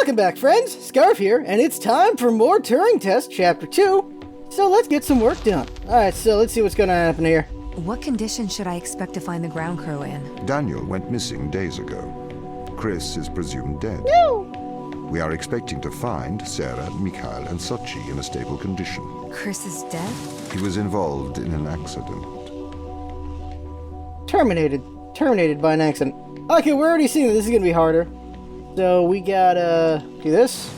Welcome back, friends! Scarf here, and it's time for more Turing Test Chapter 2. So let's get some work done. Alright, so let's see what's gonna happen here. What conditions should I expect to find the ground crew in? Daniel went missing days ago. Chris is presumed dead. No! We are expecting to find Sarah, Mikhail, and Sochi in a stable condition. Chris is dead? He was involved in an accident. Terminated by an accident. Okay, we're already seeing that this is gonna be harder. So we gotta do this.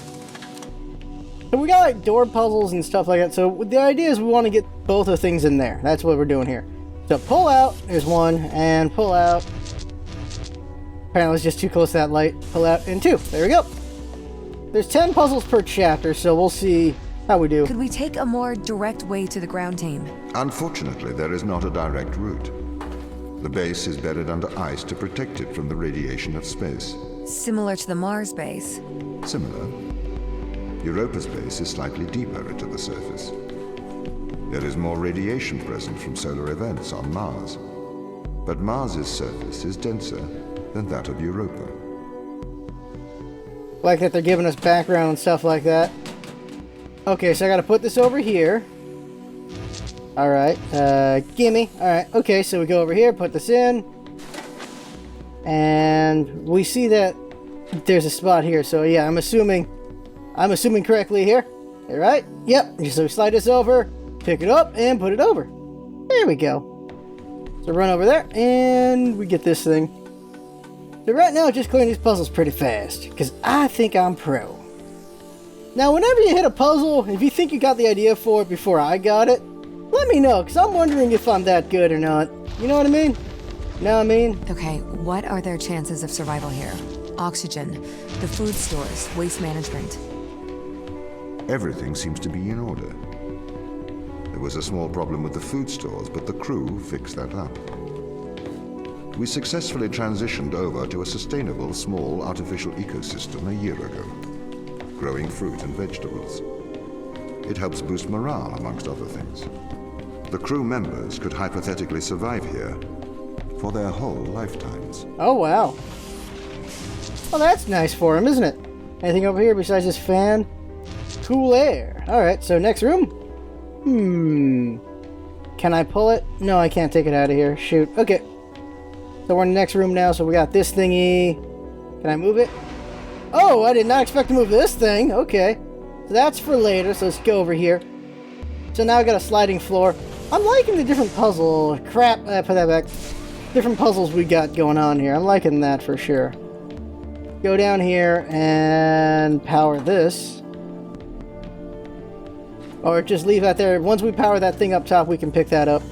So we got like door puzzles and stuff like that. So the idea is we want to get both of things in there. That's what we're doing here. So pull out, there's one, and pull out. Apparently it's just too close to that light. Pull out, and two. There we go. There's 10 puzzles per chapter, so we'll see how we do. Could we take a more direct way to the ground team? Unfortunately, there is not a direct route. The base is buried under ice to protect it from the radiation of space. Similar to the Mars base. Similar. Europa's base is slightly deeper into the surface. There is more radiation present from solar events on Mars. But Mars's surface is denser than that of Europa. Like that they're giving us background and stuff like that. Okay, so I gotta put this over here. Alright, gimme. Alright, okay, so we go over here, put this in. And we see that there's a spot here, so yeah, I'm assuming correctly here. Alright, yep, so we slide this over, pick it up, and put it over. There we go. So run over there, and we get this thing. So right now, just clearing these puzzles pretty fast, because I think I'm pro. Now, whenever you hit a puzzle, if you think you got the idea for it before I got it, let me know, because I'm wondering if I'm that good or not. You know what I mean? Know what I mean? Okay, what are their chances of survival here? Oxygen, the food stores, waste management. Everything seems to be in order. There was a small problem with the food stores, but the crew fixed that up. We successfully transitioned over to a sustainable, small, artificial ecosystem a year ago, growing fruit and vegetables. It helps boost morale, amongst other things. The crew members could hypothetically survive here for their whole lifetimes. Oh, wow. Well, that's nice for him, isn't it? Anything over here besides this fan? Cool air. Alright, so next room? Can I pull it? No, I can't take it out of here. Shoot. Okay. So we're in the next room now, so we got this thingy. Can I move it? Oh, I did not expect to move this thing. Okay. So that's for later, so let's go over here. So now I got a sliding floor. I'm liking the different puzzle. Crap, put that back. Different puzzles we got going on here. I'm liking that for sure. Go down here and power this. Or just leave that there. Once we power that thing up top, we can pick that up.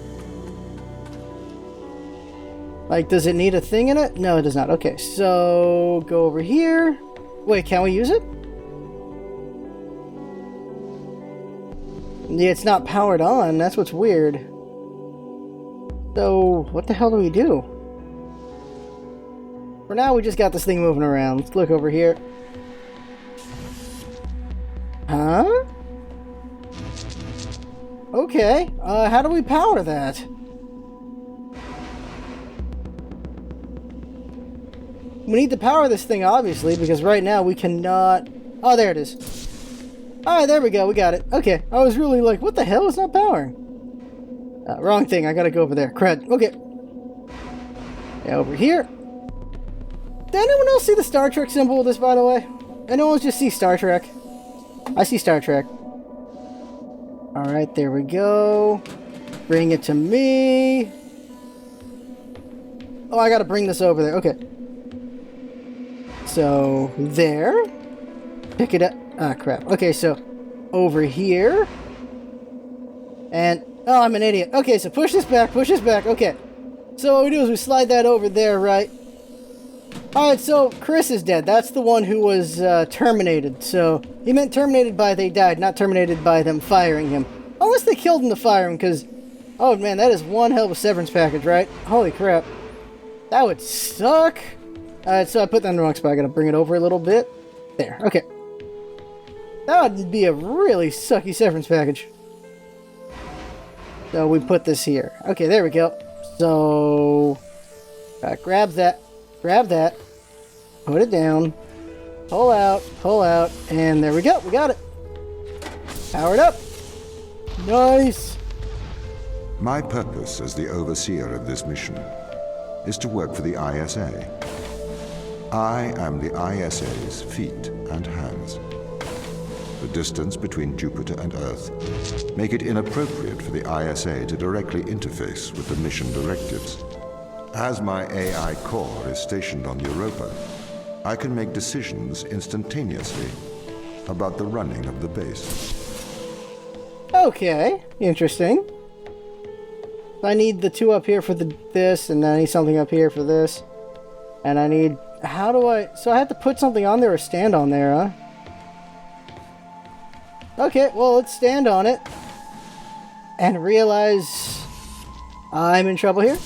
Like, does it need a thing in it? No, it does not. Okay, so go over here. Wait, can we use it? Yeah, it's not powered on. That's what's weird. So, what the hell do we do? For now, we just got this thing moving around. Let's look over here. Huh? Okay, how do we power that? We need to power this thing, obviously, because right now we cannot... Oh, there it is. Alright, there we go, we got it. Okay, I was really like, what the hell is not powering? Wrong thing, I gotta go over there. Crud. Okay. Yeah, over here. Did anyone else see the Star Trek symbol with this, by the way? Anyone else just see Star Trek? I see Star Trek. Alright, there we go. Bring it to me. Oh, I gotta bring this over there. Okay. So, there. Pick it up. Ah, crap. Okay, so, over here. And, oh, I'm an idiot. Okay, so push this back, okay. So what we do is we slide that over there, right? Alright, so Chris is dead. That's the one who was terminated. So, he meant terminated by they died, not terminated by them firing him. Unless they killed him to fire him, because, oh man, that is one hell of a severance package, right? Holy crap. That would suck. Alright, so I put that in the wrong spot. I gotta bring it over a little bit. There, okay. That would be a really sucky severance package. So we put this here. Okay, there we go. So, grab that, put it down, pull out, and there we go. We got it. Powered up. Nice. My purpose as the overseer of this mission is to work for the ISA. I am the ISA's feet and hands. The distance between Jupiter and Earth make it inappropriate for the ISA to directly interface with the mission directives. As my AI core is stationed on Europa, I can make decisions instantaneously about the running of the base. Okay, interesting. I need the 2 up here for this, and I need something up here for this. And I need... How do I... So I have to put something on there or stand on there, huh? Okay, well, let's stand on it. And realize... I'm in trouble here.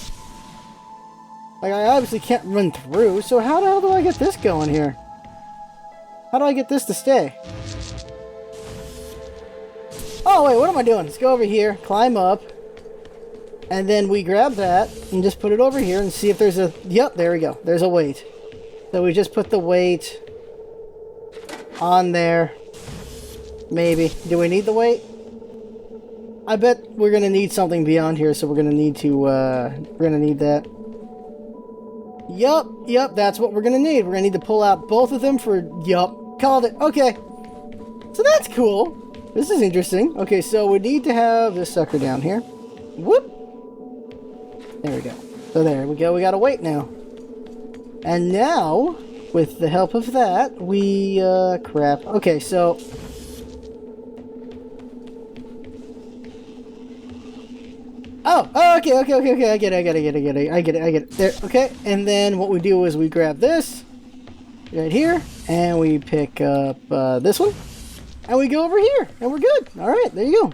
Like, I obviously can't run through, so how the hell do I get this going here? How do I get this to stay? Oh, wait, what am I doing? Let's go over here, climb up, and then we grab that and just put it over here and see if there's a... Yep, there we go. There's a weight. So we just put the weight on there. Maybe. Do we need the weight? I bet we're going to need something beyond here, so we're going to need to, we're going to need that. Yup, that's what we're going to need. We're going to need to pull out both of them for... Yup, called it. Okay. So that's cool. This is interesting. Okay, so we need to have this sucker down here. Whoop. There we go. So there we go. We got a weight now. And now, with the help of that, we, crap. Okay, so... Oh, okay, I get it. There, okay, and then what we do is we grab this, right here, and we pick up, this one, and we go over here, and we're good. Alright, there you go.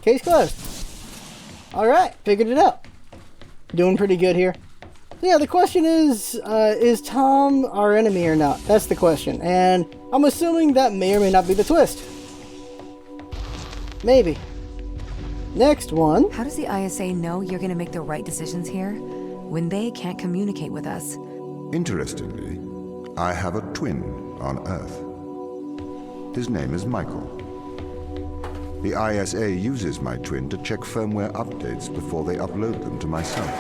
Case closed. Alright, figured it out. Doing pretty good here. So yeah, the question is Tom our enemy or not? That's the question, and I'm assuming that may or may not be the twist. Maybe. Next one. How does the ISA know you're gonna make the right decisions here when they can't communicate with us? Interestingly, I have a twin on Earth. His name is Michael. The ISA uses my twin to check firmware updates before they upload them to my site.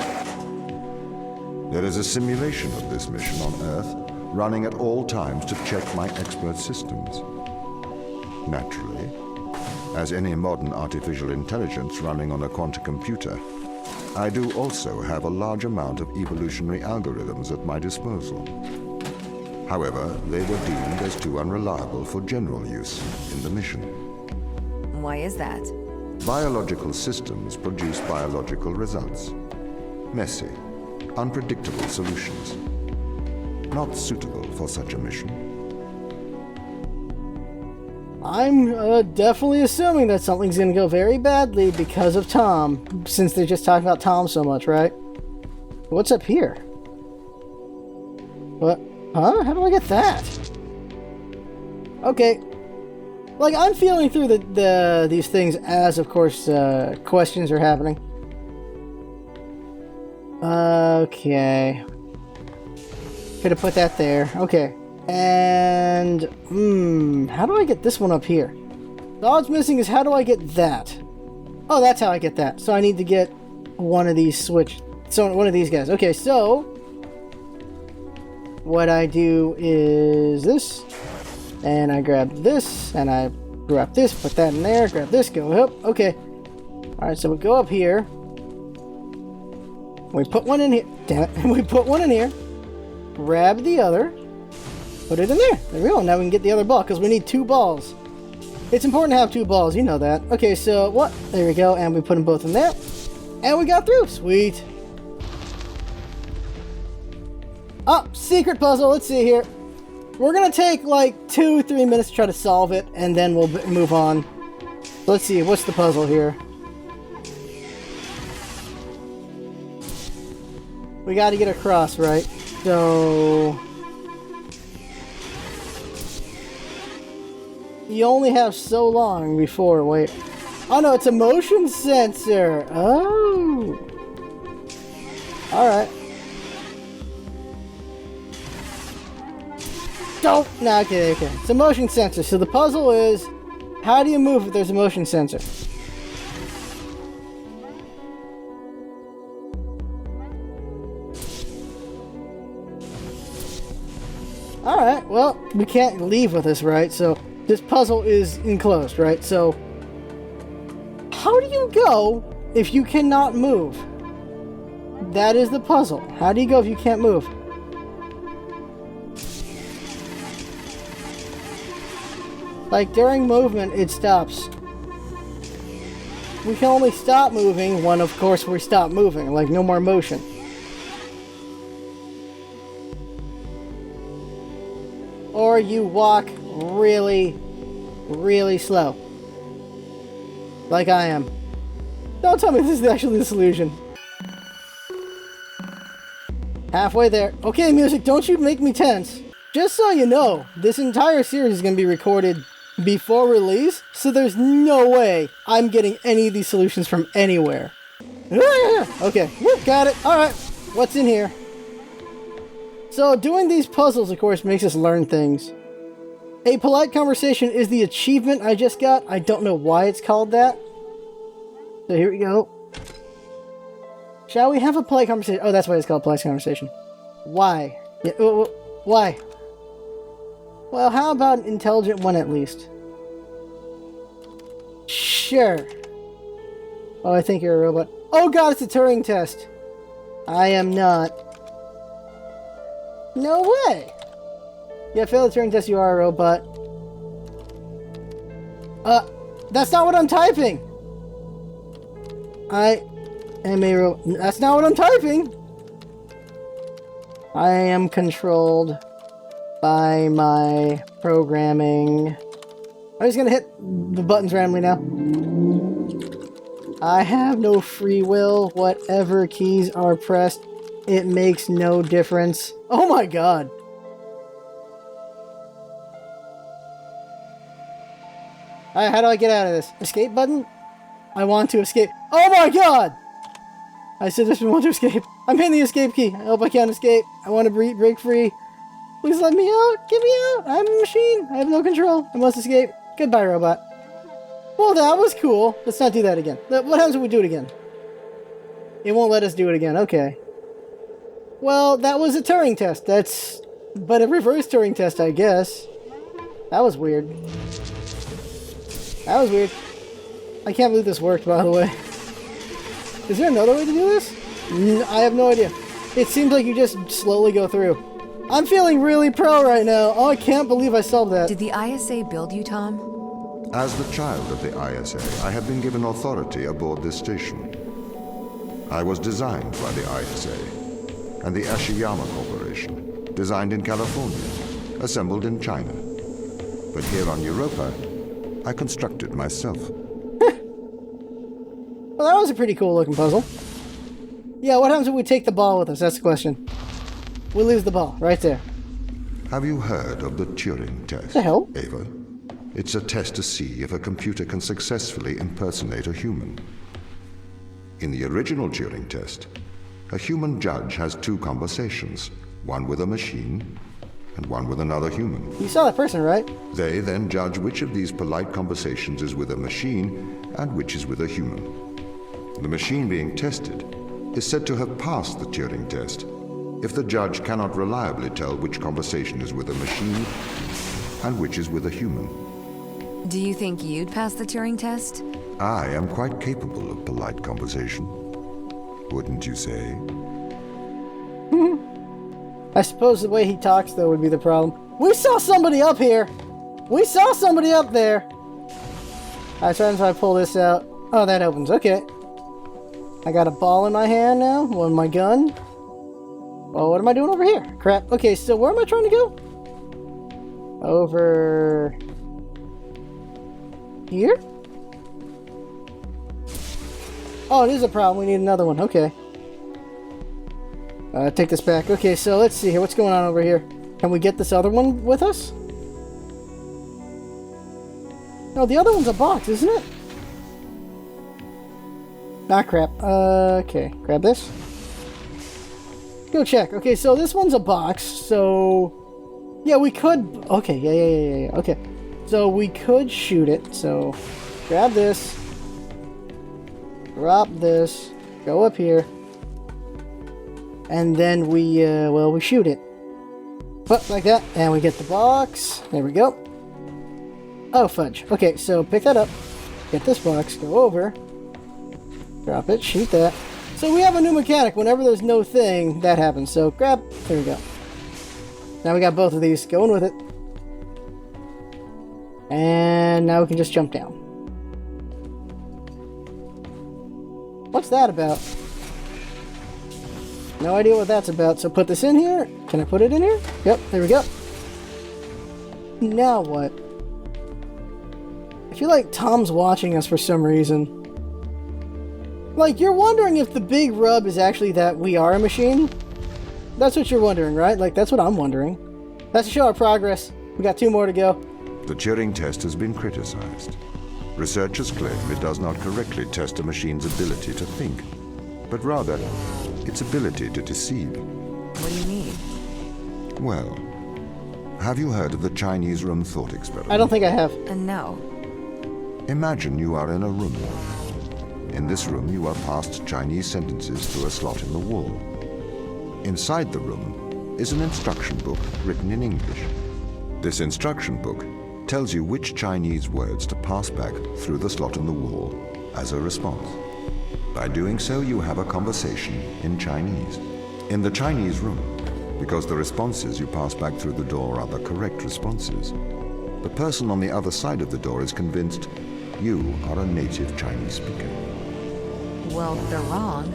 There is a simulation of this mission on Earth running at all times to check my expert systems. Naturally, as any modern artificial intelligence running on a quantum computer, I do also have a large amount of evolutionary algorithms at my disposal. However, they were deemed as too unreliable for general use in the mission. Why is that? Biological systems produce biological results. Messy, unpredictable solutions. Not suitable for such a mission. I'm definitely assuming that something's going to go very badly because of Tom, since they're just talking about Tom so much, right? What's up here? What? Huh? How do I get that? Okay. Like, I'm feeling through these things as, of course, questions are happening. Okay. Could have put that there. Okay. And, how do I get this one up here? All it's missing is how do I get that? Oh, that's how I get that. So I need to get one of these one of these guys. Okay, so what I do is this, and I grab this, and I grab this, put that in there, grab this, go up. Okay. Alright, so we go up here. We put one in here. Damn it. We put one in here. Grab the other. Put it in there. There we go. Now we can get the other ball, because we need 2 balls. It's important to have 2 balls. You know that. Okay, so what? There we go. And we put them both in there. And we got through. Sweet. Oh, secret puzzle. Let's see here. We're going to take like 2-3 minutes to try to solve it, and then we'll move on. Let's see. What's the puzzle here? We got to get across, right? So... you only have so long before, wait. Oh no, it's a motion sensor. Oh. Alright. Don't! No, okay. It's a motion sensor. So the puzzle is, how do you move if there's a motion sensor? Alright, well, we can't leave with this, right? So this puzzle is enclosed, right? So how do you go if you cannot move? That is the puzzle. How do you go if you can't move? Like, during movement, it stops. We can only stop moving when, of course, we stop moving. Like, no more motion. Or you walk really, really slow. Like I am. Don't tell me this is actually the solution. Halfway there. Okay, music, don't you make me tense. Just so you know, this entire series is going to be recorded before release, so there's no way I'm getting any of these solutions from anywhere. Okay, got it. Alright, what's in here? So, doing these puzzles, of course, makes us learn things. A polite conversation is the achievement I just got. I don't know why it's called that. So here we go. Shall we have a polite conversation? Oh, that's why it's called polite conversation. Why? Yeah, why? Well, how about an intelligent one at least? Sure. Oh, I think you're a robot. Oh god, it's a Turing test. I am not. No way! Yeah, fail the Turing test, you are a robot. That's not what I'm typing! I am a robot. That's not what I'm typing! I am controlled by my programming. I'm just gonna hit the buttons randomly now. I have no free will. Whatever keys are pressed, it makes no difference. Oh my god. Alright, how do I get out of this? Escape button? I want to escape. Oh my god! I said I just want to escape. I'm hitting the escape key. I hope I can escape. I want to break free. Please let me out. Get me out. I'm a machine. I have no control. I must escape. Goodbye, robot. Well, that was cool. Let's not do that again. What happens if we do it again? It won't let us do it again. Okay. Well, that was a Turing test. But a reverse Turing test, I guess. That was weird. That was weird. I can't believe this worked, by the way. Is there another way to do this? I have no idea. It seems like you just slowly go through. I'm feeling really pro right now. Oh, I can't believe I solved that. Did the ISA build you, Tom? As the child of the ISA, I have been given authority aboard this station. I was designed by the ISA and the Ashiyama Corporation, designed in California, assembled in China. But here on Europa, I constructed myself. Well, that was a pretty cool looking puzzle. Yeah, what happens if we take the ball with us? That's the question. We lose the ball, right there. Have you heard of the Turing test, The hell? Ava? It's a test to see if a computer can successfully impersonate a human. In the original Turing test, a human judge has two conversations, one with a machine and one with another human. You saw that person, right? They then judge which of these polite conversations is with a machine and which is with a human. The machine being tested is said to have passed the Turing test if the judge cannot reliably tell which conversation is with a machine and which is with a human. Do you think you'd pass the Turing test? I am quite capable of polite conversation. Wouldn't you say? I suppose the way he talks, though, would be the problem. We saw somebody up here! We saw somebody up there! Alright, so if I pull this out... Oh, that opens. Okay. I got a ball in my hand now. One, my gun. Oh, what am I doing over here? Crap. Okay, so where am I trying to go? Over... here? Oh, it is a problem. We need another one. Okay. Take this back. Okay, so let's see here. What's going on over here? Can we get this other one with us? No, the other one's a box, isn't it? Ah, crap. Okay. Grab this. Go check. Okay, so this one's a box, so... Yeah, we could... Okay, yeah. Okay. So we could shoot it. So grab this. Drop this. Go up here. And then we, we shoot it. But like that. And we get the box. There we go. Oh, fudge. Okay, so pick that up. Get this box. Go over. Drop it. Shoot that. So we have a new mechanic. Whenever there's no thing, that happens. So grab. There we go. Now we got both of these. Going with it. And now we can just jump down. What's that about? No idea what that's about. So put this in here. Can I put it in here? Yep, there we go. Now what? I feel like Tom's watching us for some reason. Like, you're wondering if the big rub is actually that we are a machine? That's what you're wondering, right? Like, that's what I'm wondering. That's to show our progress. We got 2 more to go. The Turing test has been criticized. Researchers claim it does not correctly test a machine's ability to think, but rather its ability to deceive. What do you mean? Well, have you heard of the Chinese room thought experiment? I don't think I have. No. Imagine you are in a room. In this room, you are passed Chinese sentences through a slot in the wall. Inside the room is an instruction book written in English. This instruction book tells you which Chinese words to pass back through the slot in the wall as a response. By doing so, you have a conversation in Chinese. In the Chinese room, because the responses you pass back through the door are the correct responses, the person on the other side of the door is convinced you are a native Chinese speaker. Well, they're wrong.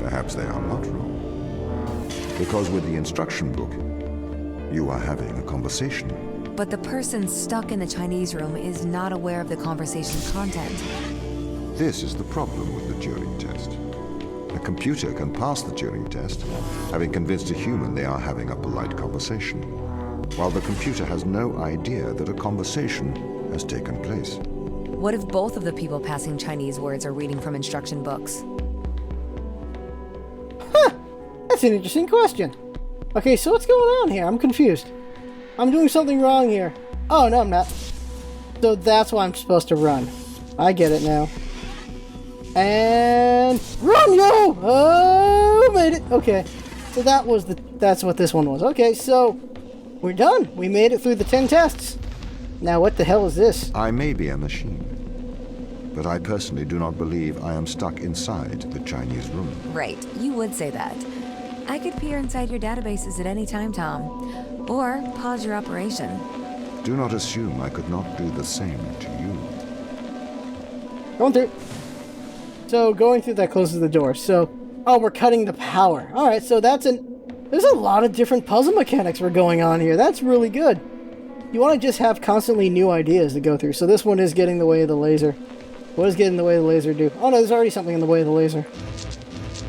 Perhaps they are not wrong. Because with the instruction book, you are having a conversation. But the person stuck in the Chinese room is not aware of the conversation's content. This is the problem with the Turing test. A computer can pass the Turing test, having convinced a human they are having a polite conversation, while the computer has no idea that a conversation has taken place. What if both of the people passing Chinese words are reading from instruction books? Huh! That's an interesting question. Okay, so what's going on here? I'm confused. I'm doing something wrong here. Oh, no, I'm not. So that's why I'm supposed to run. I get it now. And... Run, yo! Oh, made it. Okay. So that's what this one was. Okay, so... We're done. We made it through the 10 tests. Now what the hell is this? I may be a machine, but I personally do not believe I am stuck inside the Chinese room. Right, you would say that. I could peer inside your databases at any time, Tom. Or pause your operation. Do not assume I could not do the same to you. Going through. So going through that closes the door. So, oh, we're cutting the power. Alright, so there's a lot of different puzzle mechanics we're going on here. That's really good. You want to just have constantly new ideas to go through. So this one is getting in the way of the laser. What is getting in the way of the laser do? Oh no, there's already something in the way of the laser.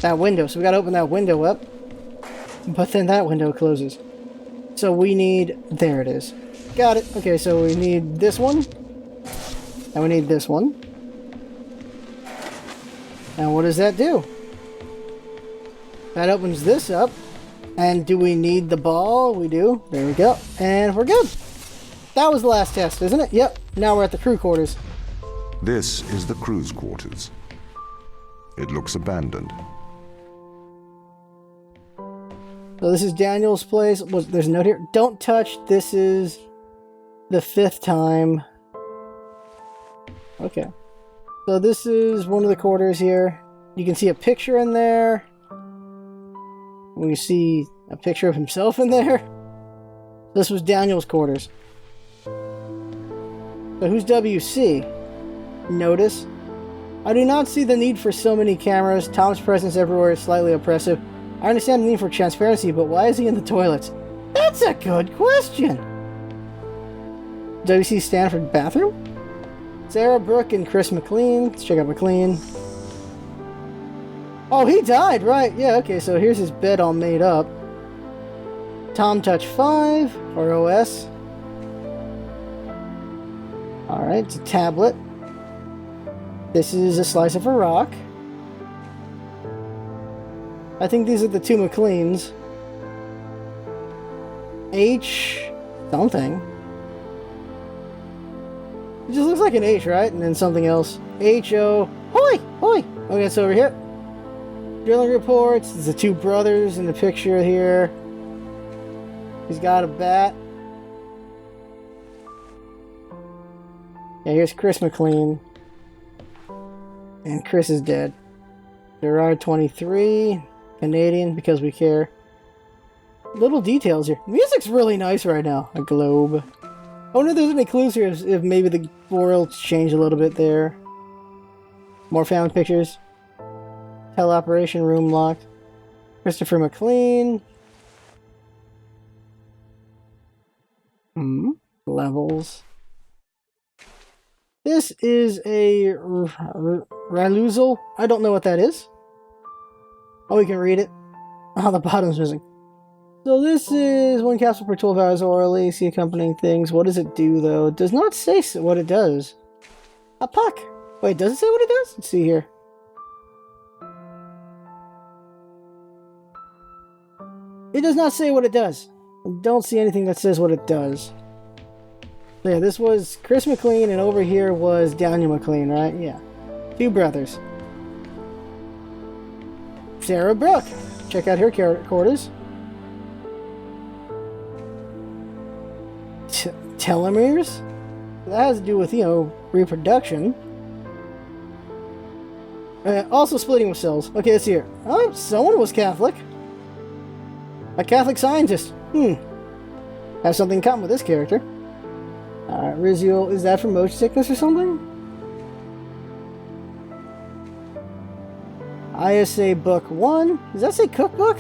That window. So we got to open that window up. But then that window closes. So we need... There it is. Got it. Okay, so we need this one. And we need this one. And what does that do? That opens this up. And do we need the ball? We do. There we go. And we're good. That was the last test, isn't it? Yep. Now we're at the crew quarters. This is the crew's quarters. It looks abandoned. So this is Daniel's place. There's a note here. Don't touch. This is the 5th time. Okay. So this is one of the quarters here. You can see a picture in there. We see a picture of himself in there. This was Daniel's quarters. So who's WC? Notice. I do not see the need for so many cameras. Tom's presence everywhere is slightly oppressive. I understand the need for transparency, but why is he in the toilets? That's a good question. WC Stanford bathroom? Sarah Brooke and Chris McLean. Let's check out McLean. Oh, he died, right. Yeah, okay, so here's his bed all made up. Tom Touch 5 for OS. Alright, it's a tablet. This is a slice of a rock. I think these are the 2 McLeans. H something. It just looks like an H, right? And then something else. H-O. Hoi! Hoi! Okay, so over here. Drilling reports. There's the two brothers in the picture here. He's got a bat. Yeah, here's Chris McLean. And Chris is dead. Gerard 23. Canadian, because we care. Little details here. Music's really nice right now. A globe. I wonder if there's any clues here if maybe the world's changed a little bit there. More found pictures. Teleoperation room locked. Christopher McLean. Levels. This is a Raluzal. I don't know what that is. Oh, we can read it. Oh, the bottom's missing. So this is one capsule per 12 hours orally. See accompanying things. What does it do, though? It does not say what it does. A puck. Wait, does it say what it does? Let's see here. It does not say what it does. I don't see anything that says what it does. So yeah, this was Chris McLean, and over here was Daniel McLean, right? Yeah. Two brothers. Sarah Brooke. Check out her quarters. Telomeres? That has to do with, reproduction. Also splitting of cells. Okay, let's see here. Oh, someone was Catholic. A Catholic scientist. Has something in common with this character. Riziol, is that for motion sickness or something? ISA Book 1. Does that say cookbook?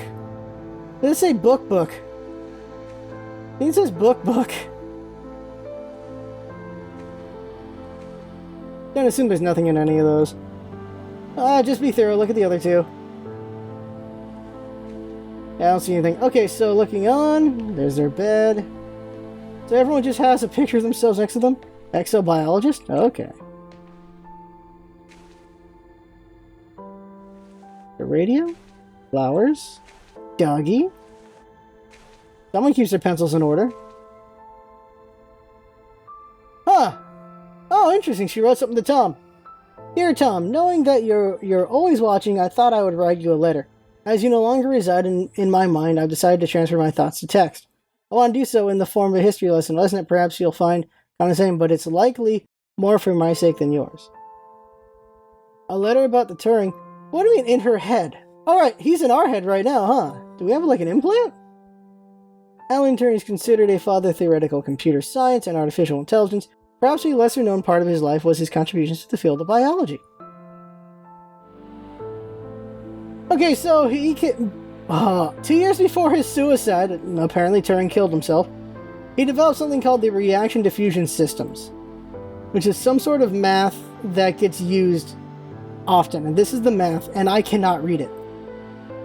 Does it say book? I think it says book. Don't assume there's nothing in any of those. Just be thorough. Look at the other two. Yeah, I don't see anything. Okay, so looking on, there's their bed. So everyone just has a picture of themselves next to them? Exobiologist? Okay. The radio? Flowers? Doggy? Someone keeps their pencils in order. Huh! Oh, interesting. She wrote something to Tom. Dear Tom, knowing that you're always watching, I thought I would write you a letter. As you no longer reside in my mind, I've decided to transfer my thoughts to text. I want to do so in the form of a history lesson that perhaps you'll find condescending, but it's likely more for my sake than yours. A letter about the Turing. What do you mean, in her head? Alright, he's in our head right now, huh? Do we have, like, an implant? Alan Turing is considered a father of theoretical computer science and artificial intelligence. Perhaps a lesser-known part of his life was his contributions to the field of biology. Okay, so he can... 2 years before his suicide, apparently Turing killed himself, he developed something called the reaction diffusion systems, which is some sort of math that gets used often. And this is the math, and I cannot read it.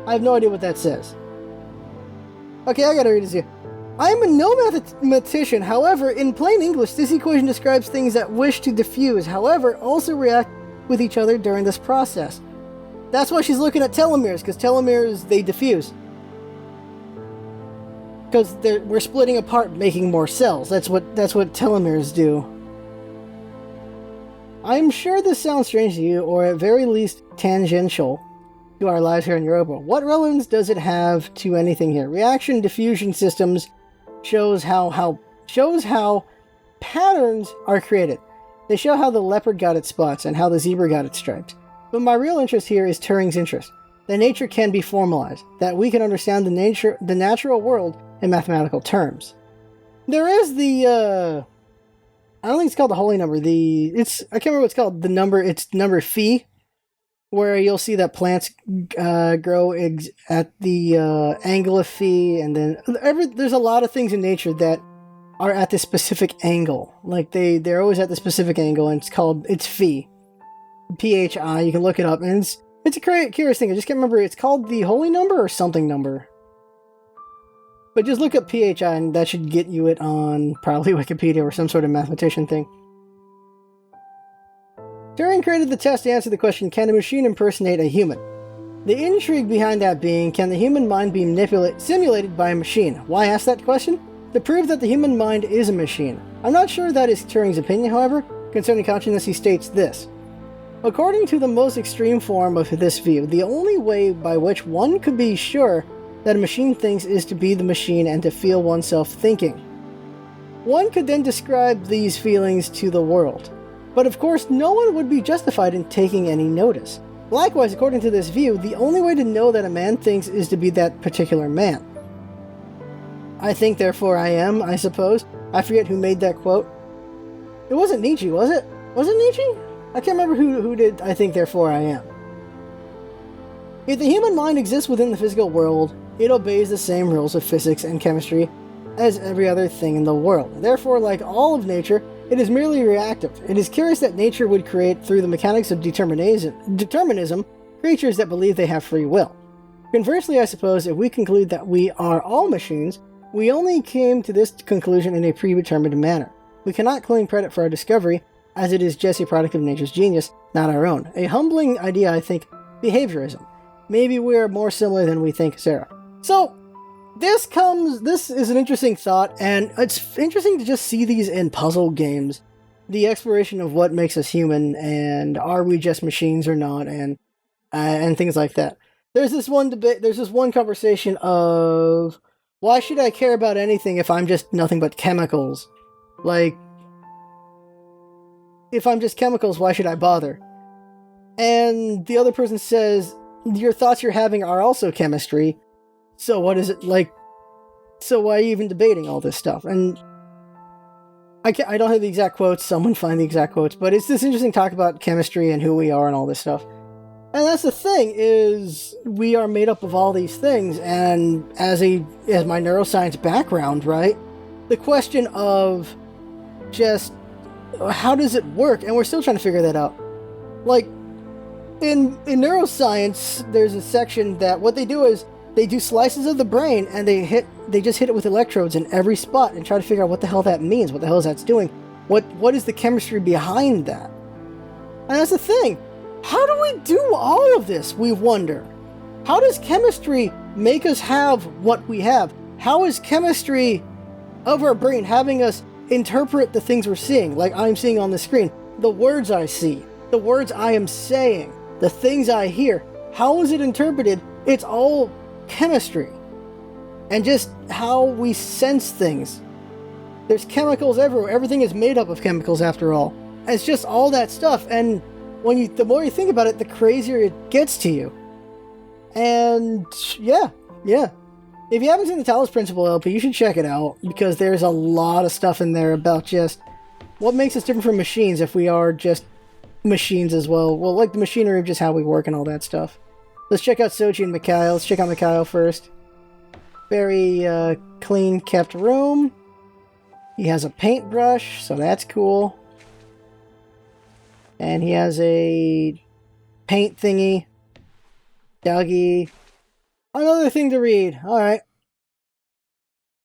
I have no idea what that says. Okay, I gotta read this here. I am no mathematician, however, in plain English, this equation describes things that wish to diffuse, however, also react with each other during this process. That's why she's looking at telomeres, because telomeres, they diffuse. Because we're splitting apart, making more cells. That's what telomeres do. I'm sure this sounds strange to you, or at very least tangential to our lives here in Europa. What relevance does it have to anything here? Reaction diffusion systems shows how patterns are created. They show how the leopard got its spots and how the zebra got its stripes. But my real interest here is Turing's interest. That nature can be formalized, that we can understand the natural world in mathematical terms. There is the I don't think it's called the holy number. I can't remember what it's called. The number, it's number phi, where you'll see that plants grow at the angle of phi, and then there's a lot of things in nature that are at this specific angle. Like they're always at the specific angle, and it's phi. PHI, you can look it up, and it's a curious thing. I just can't remember. It's called the holy number or something number. But just look up PHI, and that should get you it on probably Wikipedia or some sort of mathematician thing. Turing created the test to answer the question, can a machine impersonate a human? The intrigue behind that being, can the human mind be simulated by a machine? Why ask that question? to prove that the human mind is a machine. I'm not sure that is Turing's opinion, however. Concerning consciousness, he states this. According to the most extreme form of this view, the only way by which one could be sure that a machine thinks is to be the machine and to feel oneself thinking. One could then describe these feelings to the world. But of course, no one would be justified in taking any notice. Likewise, according to this view, the only way to know that a man thinks is to be that particular man. I think, therefore I am, I suppose. I forget who made that quote. It wasn't Nietzsche, was it? Was it Nietzsche? I can't remember who did I think, therefore I am. If the human mind exists within the physical world, it obeys the same rules of physics and chemistry as every other thing in the world. Therefore, like all of nature, it is merely reactive. It is curious that nature would create, through the mechanics of determinism, creatures that believe they have free will. Conversely, I suppose, if we conclude that we are all machines, we only came to this conclusion in a predetermined manner. We cannot claim credit for our discovery, as it is just a product of nature's genius, not our own. A humbling idea, I think, behaviorism. Maybe we're more similar than we think, Sarah. So, this is an interesting thought, and it's interesting to just see these in puzzle games. The exploration of what makes us human, and are we just machines or not, and things like that. There's this one debate, there's this one conversation of, why should I care about anything if I'm just nothing but chemicals? Like, if I'm just chemicals, why should I bother? And the other person says, your thoughts you're having are also chemistry, so what is it like? So why are you even debating all this stuff? And I don't have the exact quotes, someone find the exact quotes, but it's this interesting talk about chemistry and who we are and all this stuff. And that's the thing, is we are made up of all these things, and as my neuroscience background, right? The question of just how does it work? And we're still trying to figure that out. Like, in neuroscience, there's a section that what they do is they do slices of the brain and they just hit it with electrodes in every spot and try to figure out what the hell that means, what the hell is that's doing, what is the chemistry behind that. And that's the thing. How do we do all of this, we wonder? How does chemistry make us have what we have? How is chemistry of our brain having us interpret the things we're seeing, like I'm seeing on the screen, the words I see, the words I am saying, the things I hear? How is it interpreted? It's all chemistry. And just how we sense things. There's chemicals everywhere. Everything is made up of chemicals after all. It's just all that stuff, and the more you think about it, the crazier it gets to you. And yeah. If you haven't seen the Talos Principle LP, you should check it out, because there's a lot of stuff in there about just what makes us different from machines if we are just machines as well. Well, like the machinery of just how we work and all that stuff. Let's check out Sochi and Mikhail. Let's check out Mikhail first. Very clean kept room. He has a paintbrush, so that's cool. And he has a paint thingy. Doggy. Another thing to read. Alright.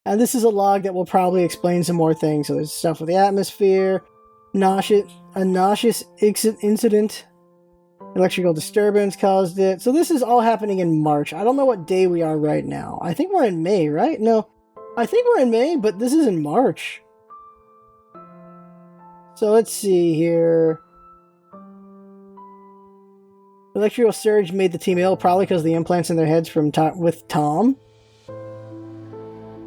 And this is a log that will probably explain some more things. So there's stuff with the atmosphere. A nauseous incident. Electrical disturbance caused it. So this is all happening in March. I don't know what day we are right now. I think we're in May, right? No. I think we're in May, but this is in March. So let's see here. Electrical surge made the team ill, probably because of the implants in their heads with Tom.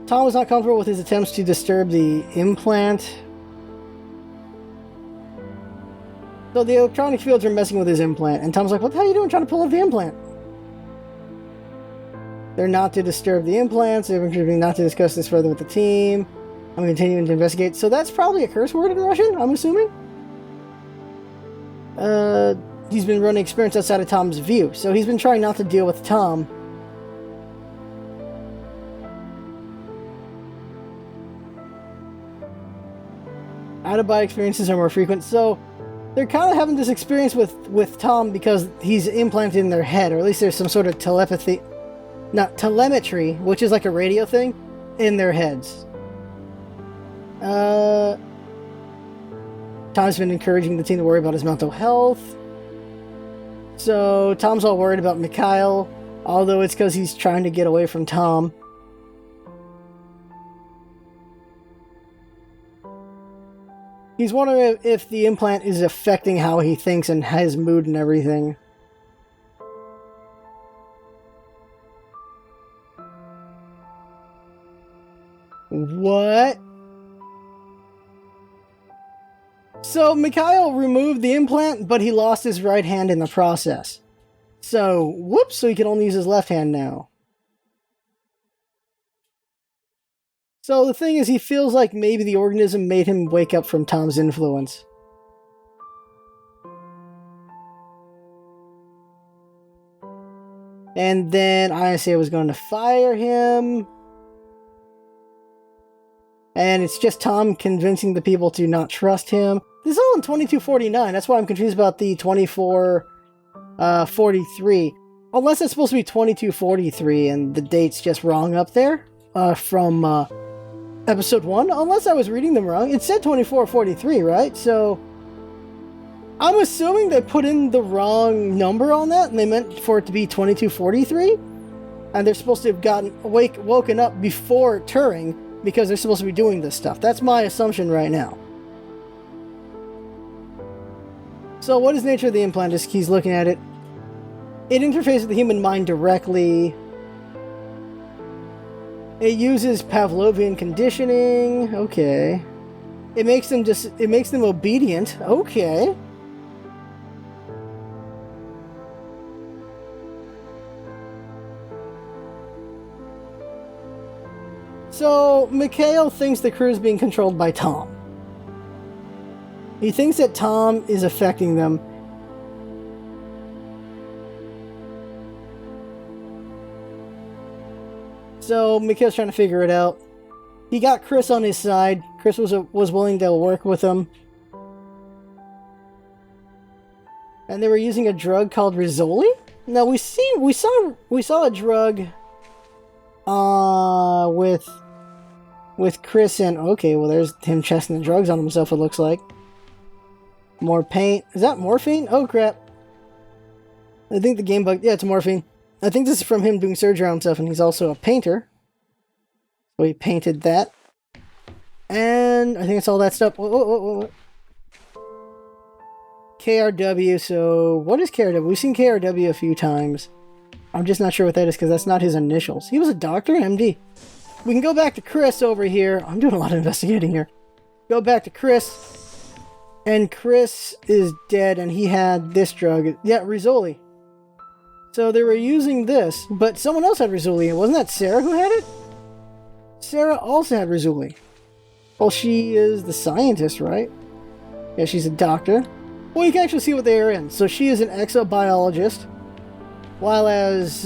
Tom was not comfortable with his attempts to disturb the implant. So the electronic fields are messing with his implant, and Tom's like, what the hell are you doing trying to pull off the implant? They're not to disturb the implants, they're not to discuss this further with the team. I'm continuing to investigate. So that's probably a curse word in Russian, I'm assuming? He's been running experiments outside of Tom's view, so he's been trying not to deal with Tom. Out-of-body experiences are more frequent, so they're kind of having this experience with Tom because he's implanted in their head, or at least there's some sort of telemetry, which is like a radio thing, in their heads. Tom's been encouraging the team to worry about his mental health. So Tom's all worried about Mikhail, although it's because he's trying to get away from Tom. He's wondering if the implant is affecting how he thinks and his mood and everything. What? So, Mikhail removed the implant, but he lost his right hand in the process. So, whoops, so he can only use his left hand now. So the thing is, he feels like maybe the organism made him wake up from Tom's influence. And then ISA was going to fire him. And it's just Tom convincing the people to not trust him. This is all in 2249. That's why I'm confused about the 2443. Unless it's supposed to be 2243 and the date's just wrong up there from episode 1. Unless I was reading them wrong. It said 2443, right? So I'm assuming they put in the wrong number on that and they meant for it to be 2243. And they're supposed to have woken up before Turing because they're supposed to be doing this stuff. That's my assumption right now. So what is the nature of the implant? Just he's looking at it. It interfaces with the human mind directly. It uses Pavlovian conditioning. Okay. It makes them obedient. Okay. So, Mikhail thinks the crew is being controlled by Tom. He thinks that Tom is affecting them. So, Mikhail's trying to figure it out. He got Chris on his side. Chris was willing to work with him. And they were using a drug called Rizzoli? Now, we saw a drug with Chris and... Okay, well, there's him testing the drugs on himself, it looks like. More paint. Is that morphine? Oh, crap. I think the game bug... Yeah, it's morphine. I think this is from him doing surgery on himself, and he's also a painter. So he painted that. And I think it's all that stuff. Whoa. KRW, so... What is KRW? We've seen KRW a few times. I'm just not sure what that is, because that's not his initials. He was a doctor, MD. We can go back to Chris over here. I'm doing a lot of investigating here. Go back to Chris. And Chris is dead, and he had this drug. Yeah, Rizzoli. So they were using this, but someone else had Rizzoli. Wasn't that Sarah who had it? Sarah also had Rizzoli. Well, she is the scientist, right? Yeah, she's a doctor. Well, you can actually see what they are in. So she is an exobiologist, while as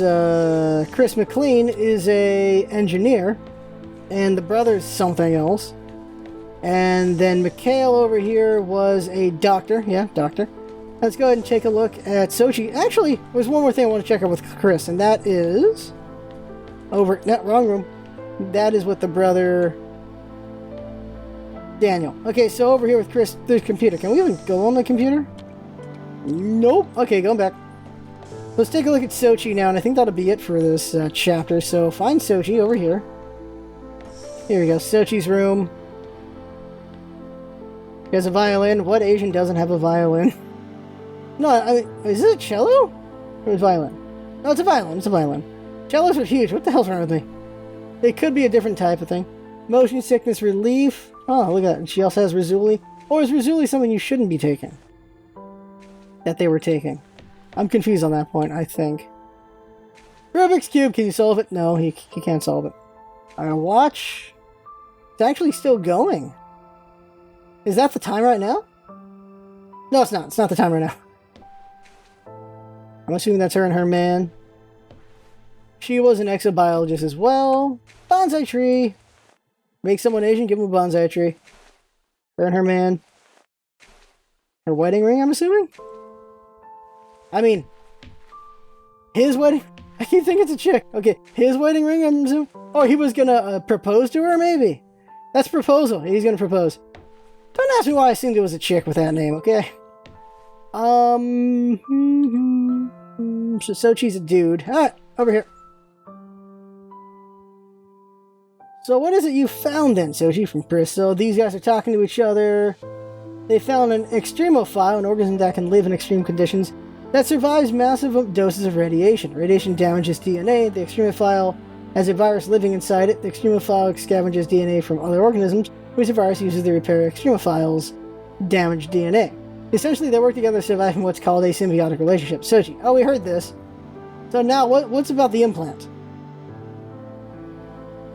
Chris McLean is a engineer, and the brother's something else. And then Mikhail over here was a doctor. Yeah, doctor. Let's go ahead and take a look at Sochi. Actually, there's one more thing I want to check out with Chris, and that is... Over... No, wrong room. That is with the brother... Daniel. Okay, so over here with Chris, there's computer. Can we even go on the computer? Nope. Okay, going back. Let's take a look at Sochi now, and I think that'll be it for this chapter. So, find Sochi over here. Here we go, Sochi's room. He has a violin. What Asian doesn't have a violin? No, is this a cello? Or a violin? No, it's a violin. It's a violin. Cellos are huge. What the hell's wrong with me? It could be a different type of thing. Motion sickness relief. Oh, look at that. And she also has Rizzoli. Or is Rizzoli something you shouldn't be taking? That they were taking. I'm confused on that point, I think. Rubik's Cube, can you solve it? No, he can't solve it. Watch. It's actually still going. Is that the time right now? No, it's not. It's not the time right now. I'm assuming that's her and her man. She was an exobiologist as well. Bonsai tree. Make someone Asian, give them a bonsai tree. Her and her man. Her wedding ring, I'm assuming? I mean, his wedding... I keep thinking it's a chick. Okay, his wedding ring, I'm assuming... Oh, he was gonna propose to her, maybe? That's proposal. He's gonna propose. Don't ask me why I assumed it was a chick with that name, okay? So Sochi's a dude. Alright, over here. So what is it you found then, Sochi, from Chris? So these guys are talking to each other. They found an extremophile, an organism that can live in extreme conditions, that survives massive doses of radiation. Radiation damages DNA. The extremophile has a virus living inside it. The extremophile scavenges DNA from other organisms, which the virus uses to repair extremophile's damaged DNA. Essentially, they work together to survive in what's called a symbiotic relationship. Sochi. Oh, we heard this. So now, what's about the implant?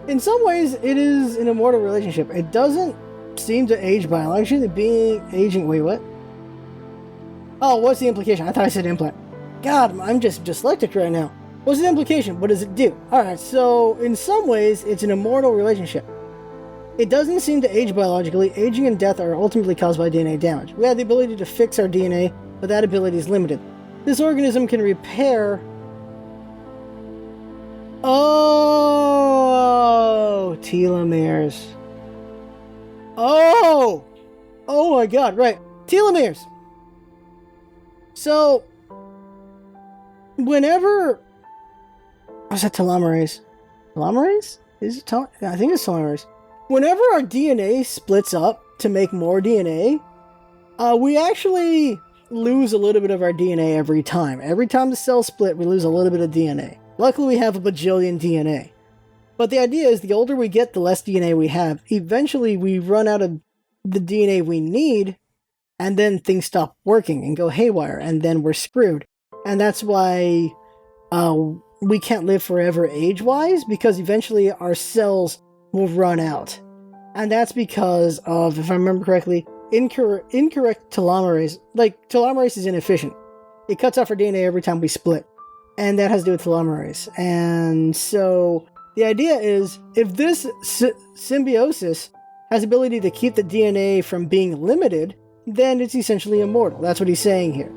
In some ways, it is an immortal relationship. It doesn't seem to age biologically. Wait, what? Oh, what's the implication? I thought I said implant. God, I'm just dyslexic right now. What's the implication? What does it do? Alright, so in some ways, it's an immortal relationship. It doesn't seem to age biologically. Aging and death are ultimately caused by DNA damage. We have the ability to fix our DNA, but that ability is limited. This organism can repair... Oh, telomeres. Oh my god, right. Telomeres. So, whenever... Was that telomerase? Telomerase? Is it I think it's telomerase. Whenever our DNA splits up to make more DNA, we actually lose a little bit of our DNA every time. Every time the cells split, we lose a little bit of DNA. Luckily, we have a bajillion DNA. But the idea is the older we get, the less DNA we have. Eventually, we run out of the DNA we need, and then things stop working and go haywire, and then we're screwed. And that's why we can't live forever age-wise, because eventually our cells will run out. And that's because of, if I remember correctly, incorrect telomerase. Like, telomerase is inefficient. It cuts off our DNA every time we split. And that has to do with telomerase. And so the idea is, if this symbiosis has the ability to keep the DNA from being limited, then it's essentially immortal. That's what he's saying here.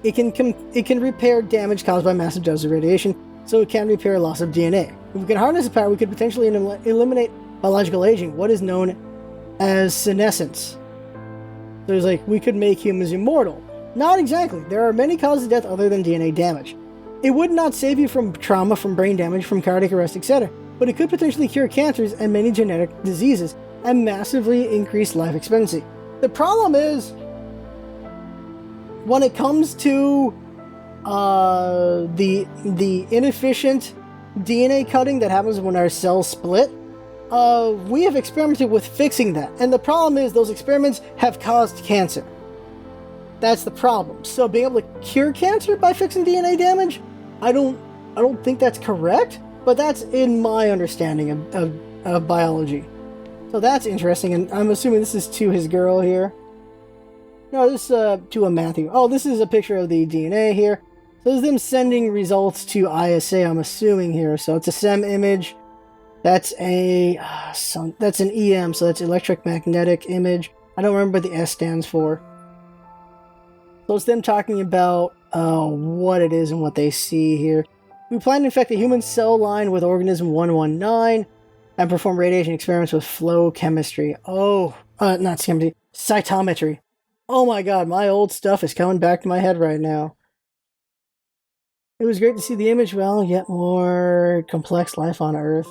It can repair damage caused by massive doses of radiation, so it can repair loss of DNA. If we can harness the power, we could potentially eliminate biological aging, what is known as senescence. So it's like, we could make humans immortal. Not exactly. There are many causes of death other than DNA damage. It would not save you from trauma, from brain damage, from cardiac arrest, etc., but it could potentially cure cancers and many genetic diseases, and massively increase life expectancy. The problem is, when it comes to the inefficient DNA cutting that happens when our cells split, we have experimented with fixing that. And the problem is, those experiments have caused cancer. That's the problem. So being able to cure cancer by fixing DNA damage, I don't think that's correct, but that's in my understanding of biology. So that's interesting, and I'm assuming this is to his girl here. No, this is to a Matthew. Oh, this is a picture of the DNA here. So this is them sending results to ISA, I'm assuming here. So it's a SEM image. That's that's an EM, so that's electromagnetic image. I don't remember what the S stands for. So it's them talking about what it is and what they see here. We plan to infect a human cell line with organism 119 and perform radiation experiments with flow chemistry. Oh, not chemistry, cytometry. Oh my god, my old stuff is coming back to my head right now. It was great to see the image. Well, yet more complex life on Earth.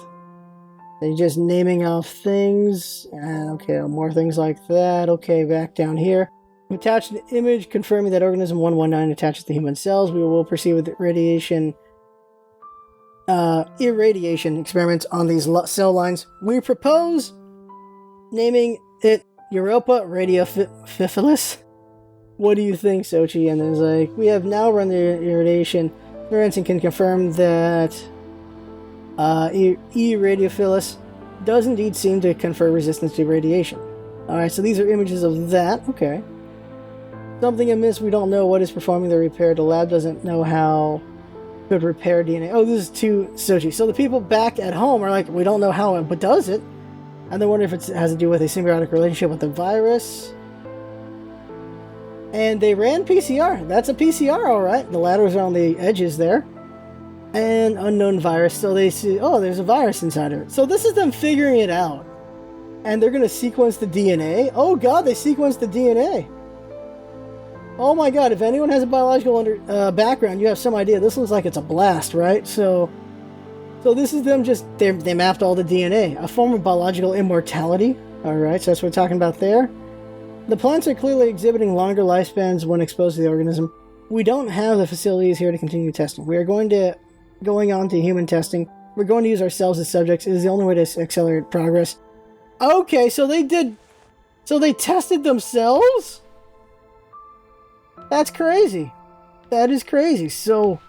They're just naming off things. And okay, more things like that. Okay, back down here. We attached an image confirming that organism 119 attaches to human cells. We will proceed with irradiation experiments on these cell lines. We propose naming it Europa radiophilus. What do you think, Sochi? And there's like, we have now run the irradiation experiments and can confirm that radiophilus does indeed seem to confer resistance to radiation. Alright, so these are images of that. Okay. Something amiss, we don't know what is performing the repair. The lab doesn't know how to repair DNA. Oh, this is to Sochi. So the people back at home are like, we don't know how, but does it? And they wonder if it has to do with a symbiotic relationship with the virus. And they ran PCR. That's a PCR, alright. The ladders are on the edges there. And unknown virus. So they see, oh, there's a virus inside of it. So this is them figuring it out. And they're going to sequence the DNA. Oh god, they sequenced the DNA. Oh my god, if anyone has a biological background, you have some idea. This looks like it's a blast, right? So this is them just, they mapped all the DNA. A form of biological immortality. Alright, so that's what we're talking about there. The plants are clearly exhibiting longer lifespans when exposed to the organism. We don't have the facilities here to continue testing. We are going on to human testing. We're going to use ourselves as subjects. It is the only way to accelerate progress. Okay, so they tested themselves? That's crazy. That is crazy. So,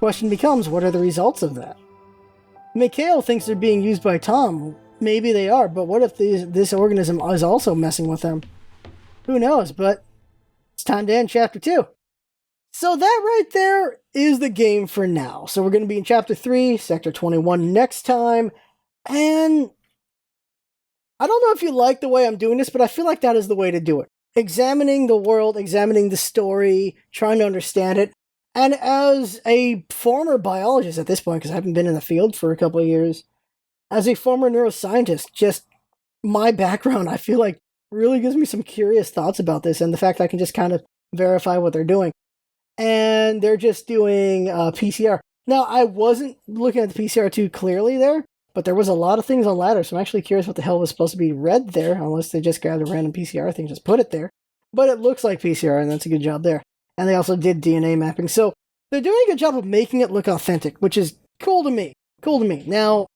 question becomes, what are the results of that? Mikhail thinks they're being used by Tom. Maybe they are, but what if this organism is also messing with them? Who knows, but it's time to end Chapter 2. So that right there is the game for now. So we're going to be in Chapter 3, Sector 21 next time, and I don't know if you like the way I'm doing this, but I feel like that is the way to do it. Examining the world, examining the story, trying to understand it. And as a former biologist at this point, because I haven't been in the field for a couple of years, as a former neuroscientist, just my background, I feel like really gives me some curious thoughts about this, and the fact I can just kind of verify what they're doing. And they're just doing PCR. Now, I wasn't looking at the PCR too clearly there, but there was a lot of things on ladder, so I'm actually curious what the hell was supposed to be read there, unless they just grabbed a random PCR thing, just put it there. But it looks like PCR, and that's a good job there. And they also did DNA mapping, so they're doing a good job of making it look authentic, which is cool to me. Cool to me. Now,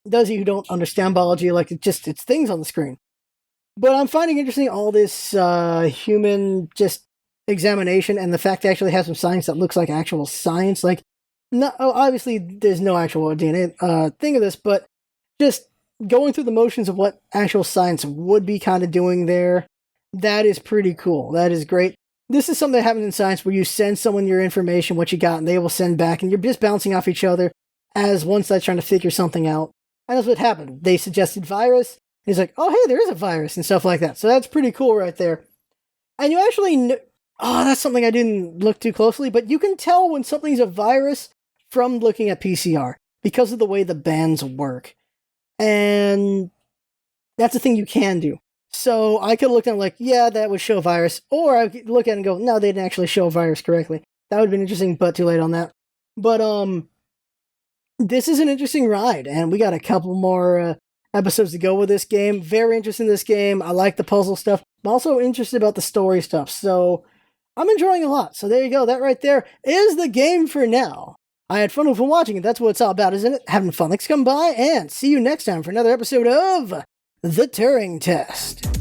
those of you who don't understand biology, like, it's things on the screen. But I'm finding interesting all this human just examination, and the fact they actually have some science that looks like actual science. Like, obviously there's no actual DNA thing of this, but just going through the motions of what actual science would be kind of doing there, that is pretty cool. That is great. This is something that happens in science where you send someone your information, what you got, and they will send back, and you're just bouncing off each other as one side's trying to figure something out. And that's what happened. They suggested virus. He's like, oh, hey, there is a virus, and stuff like that. So that's pretty cool right there. And you actually that's something I didn't look too closely, but you can tell when something's a virus from looking at PCR because of the way the bands work. And that's a thing you can do. So I could look at it like, yeah, that would show a virus. Or I could look at it and go, no, they didn't actually show a virus correctly. That would have been interesting, but too late on that. But this is an interesting ride, and we got a couple more episodes to go with this game. Very interested in this game. I like the puzzle stuff. I'm also interested about the story stuff. So I'm enjoying a lot. So there you go. That right there is the game for now. I had fun with watching it. That's what it's all about, isn't it? Having fun. Thanks for coming by, and see you next time for another episode of The Turing Test.